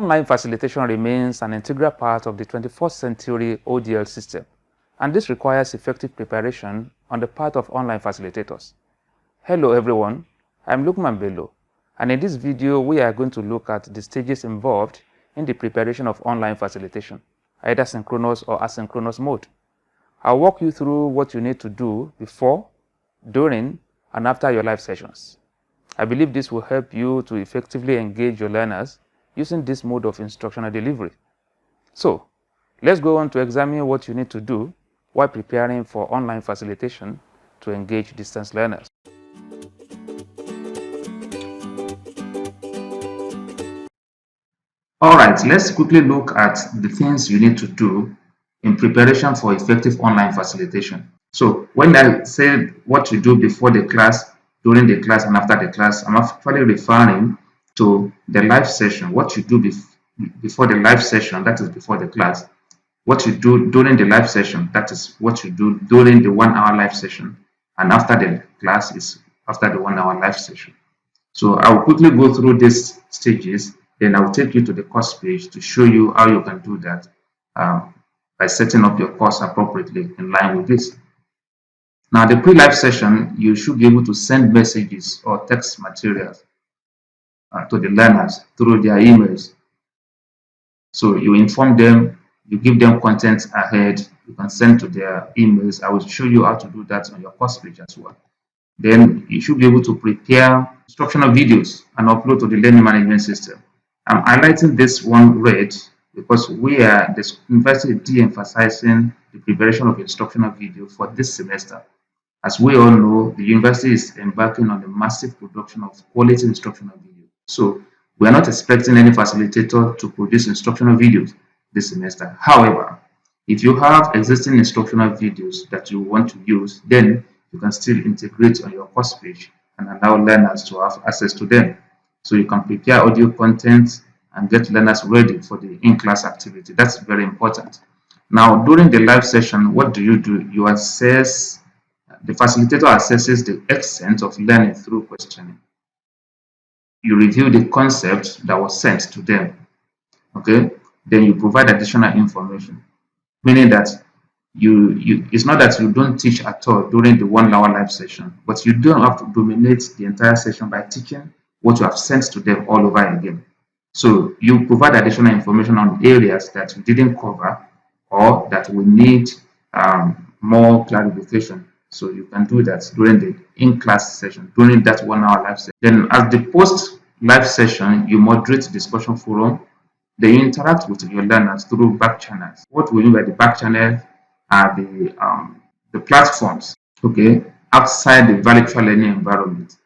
Online facilitation remains an integral part of the 21st century ODL system, and this requires effective preparation on the part of online facilitators. Hello everyone, I'm Lukman Bello, and in this video we are going to look at the stages involved in the preparation of online facilitation, either synchronous or asynchronous mode. I'll walk you through what you need to do before, during, and after your live sessions. I believe this will help you to effectively engage your learners using this mode of instructional delivery. So, let's go on to examine what you need to do while preparing for online facilitation to engage distance learners. Alright, let's quickly look at the things you need to do in preparation for effective online facilitation. So, when I say what you do before the class, during the class, and after the class, I'm actually referring to the live session. What you do before the live session, that is before the class. What you do during the live session, that is what you do during the 1 hour live session. And after the class is after the 1 hour live session. So I'll quickly go through these stages, then I'll take you to the course page to show you how you can do that by setting up your course appropriately in line with this. Now, the pre-live session, you should be able to send messages or text materials to the learners through their emails. So you inform them, you give them content ahead, you can send to their emails. I will show you how to do that on your course page as well. Then you should be able to prepare instructional videos and upload to the learning management system. I'm highlighting this one red because we are the university de-emphasizing the preparation of instructional video for this semester. As we all know, the university is embarking on the massive production of quality instructional video. So we are not expecting any facilitator to produce instructional videos this semester. However, if you have existing instructional videos that you want to use, then you can still integrate on your course page and allow learners to have access to them. So you can prepare audio content and get learners ready for the in-class activity. That's very important. Now, during the live session, what do? You assess, the facilitator assesses the extent of learning through questioning. You review the concept that was sent to them. Okay, then you provide additional information, meaning that it's not that you don't teach at all during the 1 hour live session, but you don't have to dominate the entire session by teaching what you have sent to them all over again. So you provide additional information on areas that you didn't cover or that will need more clarification. So you can do that during the in-class session, during that 1 hour live session. Then as the post-live session, you moderate discussion forum. They interact with your learners through back channels. What we mean by the back channel are the platforms, okay, outside the virtual learning environment.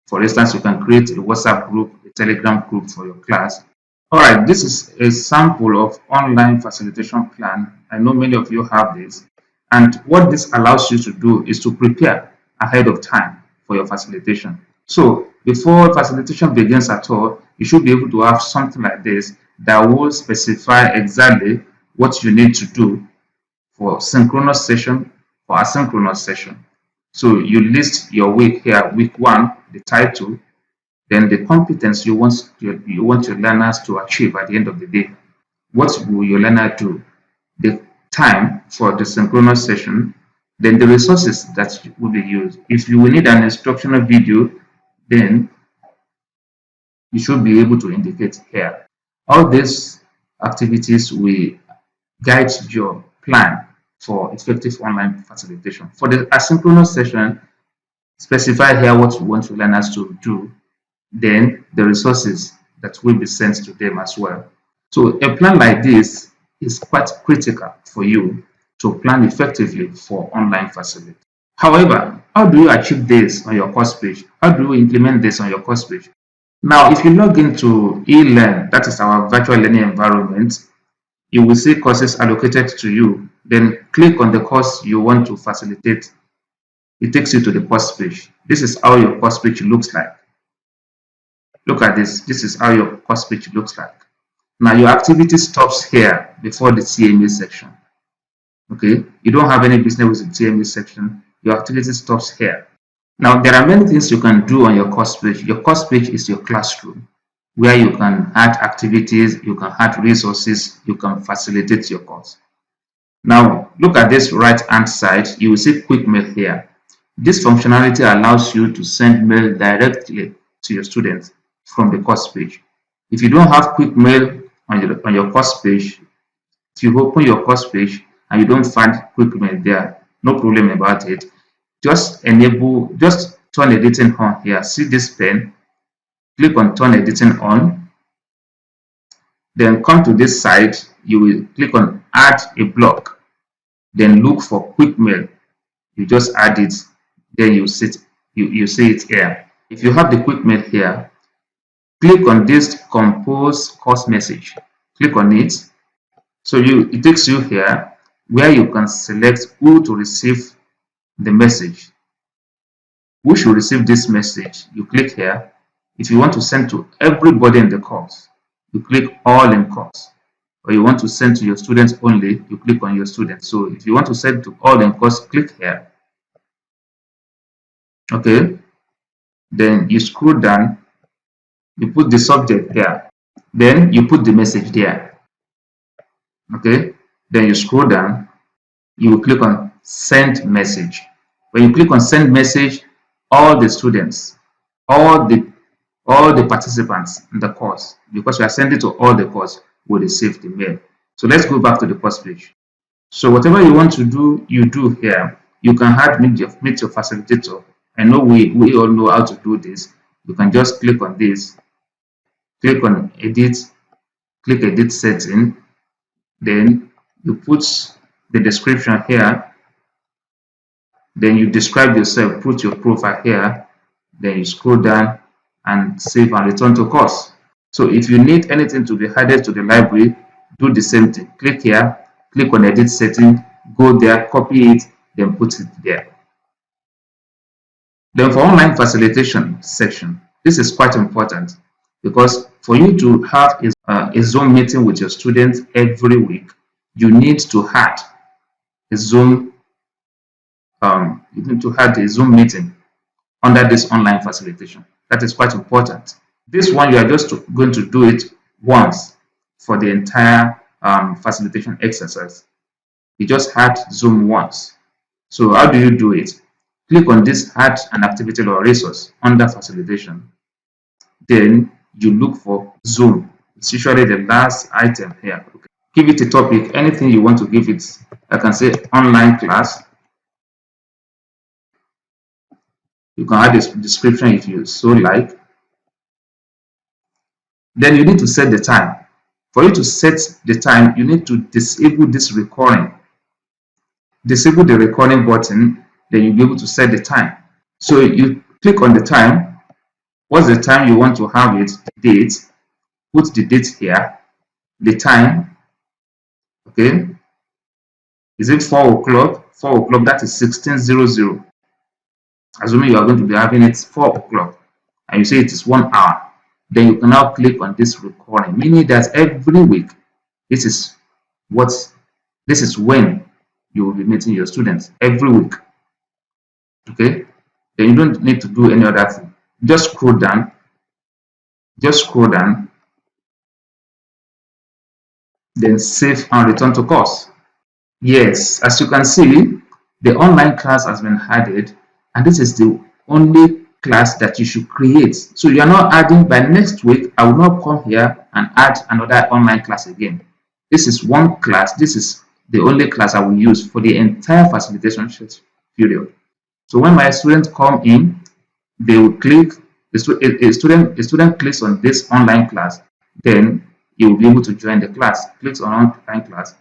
For instance, you can create a WhatsApp group, a Telegram group for your class. All right, this is a sample of online facilitation plan. I know many of you have this. And what this allows you to do is to prepare ahead of time for your facilitation. So before facilitation begins at all, you should be able to have something like this that will specify exactly what you need to do for synchronous session or asynchronous session. So you list your week here, week 1, the title, then the competence you want your learners to achieve at the end of the day. What will your learner do? The time for the synchronous session, then the resources that will be used. If you will need an instructional video, then you should be able to indicate here. All these activities will guide your plan for effective online facilitation. For the asynchronous session, specify here what you want your learners to do, then the resources that will be sent to them as well. So a plan like this is quite critical for you to plan effectively for online facilitation. However, how do you achieve this on your course page? How do you implement this on your course page? Now, if you log into eLearn, that is our virtual learning environment, you will see courses allocated to you. Then click on the course you want to facilitate. It takes you to the course page. This is how your course page looks like. Look at this. This is how your course page looks like. Now your activity stops here before the TMA section. Okay, you don't have any business with the TMA section. Your activity stops here. Now there are many things you can do on your course page. Your course page is your classroom. where you can add activities, you can add resources, you can facilitate your course. Now, look at this right hand side, you will see quick mail here. This functionality allows you to send mail directly to your students from the course page. If you don't have quick mail on your course page, if you open your course page and you don't find quick mail there, no problem about it. Just turn editing on here. See this pen, click on turn editing on, then come to this side, you will click on add a block, then look for quick mail. You just add it, then you see it here. If you have the quick mail here, click on this compose course message. Click on it. So it takes you here where you can select who to receive the message. Who should receive this message? You click here. If you want to send to everybody in the course, you click all in course. Or you want to send to your students only, you click on your students. So if you want to send to all in course, click here. Okay. Then you scroll down, you put the subject here. Then you put the message there. Okay. Then you scroll down, you will click on send message. When you click on send message, all the students, all the participants in the course, because we are sending to all the course, will receive the mail. So let's go back to the course page. So whatever you want to do, you do here. You can meet your facilitator. I know we all know how to do this. You can just click on this, click on edit, click edit setting, then you put the description here, then you describe yourself, put your profile here, then you scroll down and save and return to course. So if you need anything to be added to the library, do the same thing. Click here, click on edit setting, go there, copy it, then put it there. Then for online facilitation section, this is quite important because for you to have a Zoom meeting with your students every week, you need to add a Zoom meeting under this online facilitation. That is quite important. This one, you are just going to do it once for the entire facilitation exercise. You just add Zoom once. So how do you do it? Click on this add an activity or resource under facilitation. Then you look for Zoom. It's usually the last item here. Okay. Give it a topic, anything you want to give it. I can say online class. You can add a description if you so like. Then you need to set the time. For you to set the time, you need to disable this recording. Disable the recording button, then you'll be able to set the time. So you click on the time. What's the time you want to have it? Date. Put the date here. The time. Okay. Is it 4 o'clock? 4 o'clock, that is 16:00. Assuming you are going to be having it 4 o'clock and you say it is 1 hour, then you can now click on this recording, meaning that every week, this is when you will be meeting your students every week. Okay, then you don't need to do any other thing. Just scroll down, then save and return to course. Yes, as you can see, the online class has been added, and this is the only class that you should create. So you are not adding. By next week, I will not come here and add another online class again. This is one class. This is the only class I will use for the entire facilitation period. So when my students come in, they will click. A student clicks on this online class, then you will be able to join the class. Clicks on online class,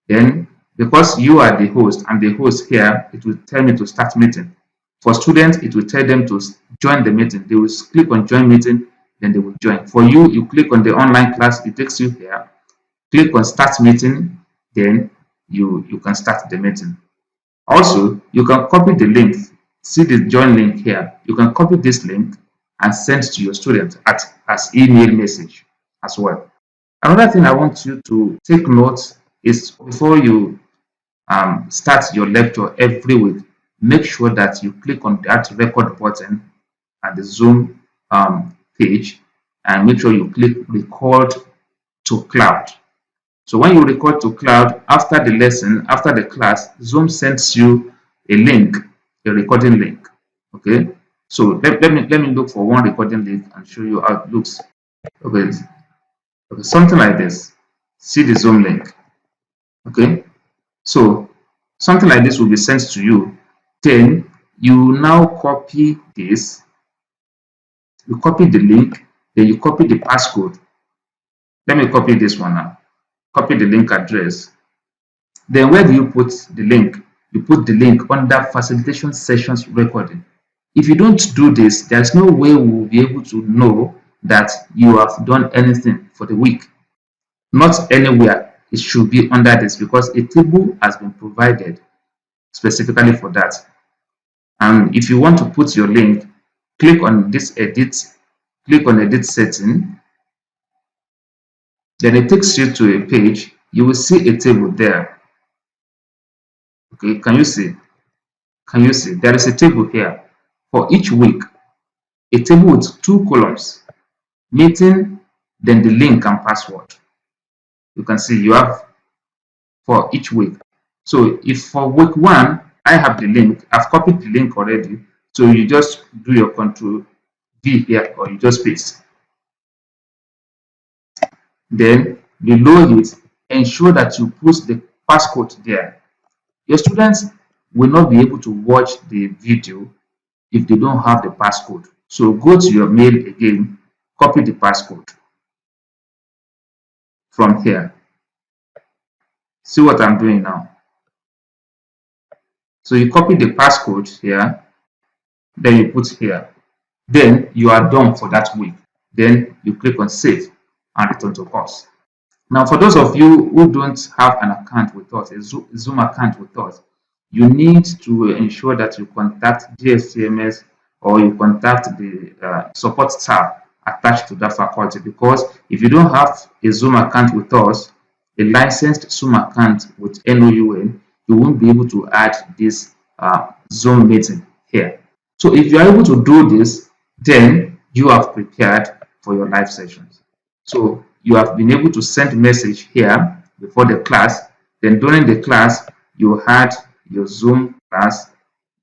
then because you are the host and the host here, it will tell me to start meeting. For students, it will tell them to join the meeting. They will click on join meeting, then they will join. For you, you click on the online class, it takes you here. Click on start meeting, then you can start the meeting. Also, you can copy the link. See the join link here. You can copy this link and send to your students as email message as well. Another thing I want you to take note is before you start your lecture every week, make sure that you click on that record button at the Zoom page and make sure you click record to cloud. So when you record to cloud, after the lesson, after the class, Zoom sends you a link, a recording link. Okay. So let me look for one recording link and show you how it looks. Okay. Okay, something like this. See the Zoom link. Okay. So something like this will be sent to you. Then you now copy this. You copy the link. Then you copy the passcode. Let me copy this one now. Copy the link address. Then where do you put the link? You put the link under facilitation sessions recording. If you don't do this, there's no way we will be able to know that you have done anything for the week. Not anywhere it should be under this, because a table has been provided specifically for that. And if you want to put your link, click on this edit, click on edit setting. Then it takes you to a page. You will see a table there. Okay, can you see? Can you see? There is a table here for each week, a table with 2 columns, meeting, then the link and password. You can see you have for each week. So if for week 1, I have the link, I've copied the link already. So you just do your Control V here, or you just paste. Then below it, ensure that you put the passcode there. Your students will not be able to watch the video if they don't have the passcode. So go to your mail again, copy the passcode from here. See what I'm doing now. So you copy the passcode here, then you put here. Then you are done for that week. Then you click on save and return to course. Now, for those of you who don't have an account with us, a Zoom account with us, you need to ensure that you contact GSCMS, or you contact the support staff attached to that faculty, because if you don't have a Zoom account with us, a licensed Zoom account with NOUN, you won't be able to add this Zoom meeting here. So if you are able to do this, then you have prepared for your live sessions. So you have been able to send message here before the class. Then during the class, you had your Zoom class.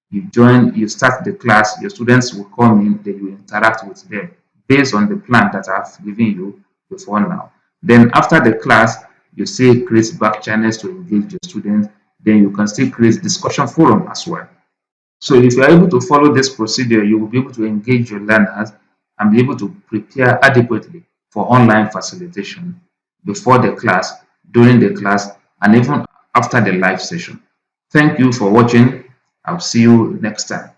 You join, you start the class. Your students will come in. Then you interact with them based on the plan that I've given you before now. Then after the class, you say create back channels to engage your students. Then you can still create discussion forum as well. So if you are able to follow this procedure, you will be able to engage your learners and be able to prepare adequately for online facilitation before the class, during the class, and even after the live session. Thank you for watching. I'll see you next time.